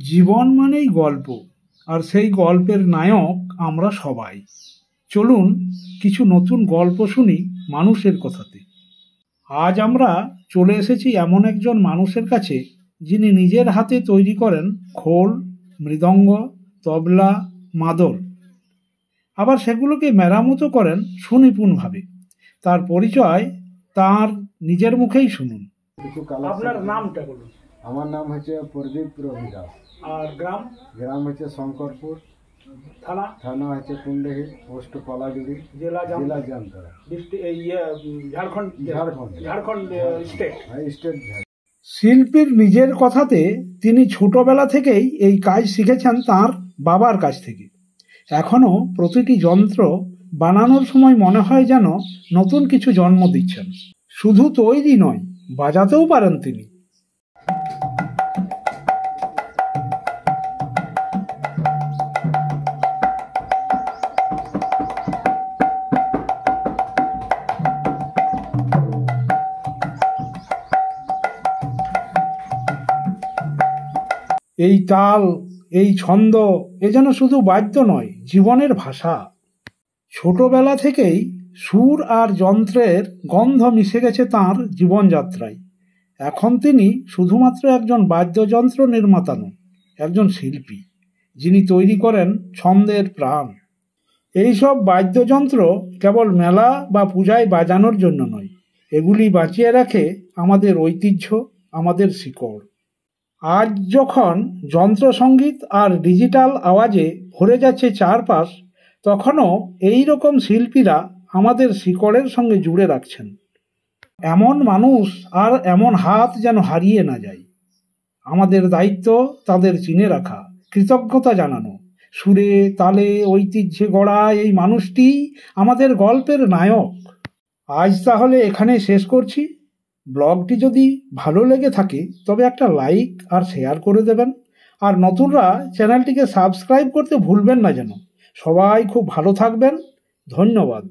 জীবন মানেই গল্প, আর সেই গল্পের নায়ক আমরা সবাই। চলুন কিছু নতুন গল্প শুনি মানুষের কথাতে। আজ আমরা চলে এসেছি এমন একজন মানুষের কাছে যিনি নিজের হাতে তৈরি করেন খোল, মৃদঙ্গ, তবলা, মাদল, আবার সেগুলোকে মেরামতো করেন সুনিপুণভাবে। তার পরিচয় তার নিজের মুখেই শুনুন। আপনার নামটা বলুন। আমার নাম হচ্ছে প্রদীপ রবি দাস। আর গ্রাম? গ্রাম হচ্ছে শঙ্করপুর, থানা? থানা হচ্ছে কুন্ডহি, পোস্ট কলাজুড়ি, জেলা জামতারা, ঝাড়খণ্ড। ঝাড়খণ্ড স্টেট। স্টেট। শিল্পীর নিজের কথাতে তিনি ছোটবেলা থেকেই এই কাজ শিখেছেন তার বাবার কাছ থেকে। এখনো প্রতিটি যন্ত্র বানানোর সময় মনে হয় যেন নতুন কিছু জন্ম দিচ্ছেন। শুধু তৈরি নয়, বাজাতেও পারেন তিনি। এই তাল, এই ছন্দ, এ যেন শুধু বাদ্য নয়, জীবনের ভাষা। ছোটবেলা থেকেই সুর আর যন্ত্রের গন্ধ মিশে গেছে তাঁর জীবনযাত্রায়। এখন তিনি শুধুমাত্র একজন বাদ্যযন্ত্র নির্মাতা নন, একজন শিল্পী যিনি তৈরি করেন ছন্দের প্রাণ। এইসব বাদ্যযন্ত্র কেবল মেলা বা পূজায় বাজানোর জন্য নয়, এগুলি বাঁচিয়ে রাখে আমাদের ঐতিহ্য, আমাদের শিকড়। আজ যখন যন্ত্রসঙ্গীত আর ডিজিটাল আওয়াজে ভরে যাচ্ছে চারপাশ, তখনও এই রকম শিল্পীরা আমাদের শিকড়ের সঙ্গে জুড়ে রাখছেন। এমন মানুষ আর এমন হাত যেন হারিয়ে না যায়। আমাদের দায়িত্ব তাদের চিনে রাখা, কৃতজ্ঞতা জানানো। সুরে, তালে, ঐতিহ্যে গড়া এই মানুষটি আমাদের গল্পের নায়ক। আজ তাহলে এখানে শেষ করছি। ব্লগটি যদি ভালো লেগে থাকে তবে একটা লাইক আর শেয়ার করে দেবেন। আর নতুনরা চ্যানেলটিকে সাবস্ক্রাইব করতে ভুলবেন না যেন। সবাই খুব ভালো থাকবেন। ধন্যবাদ।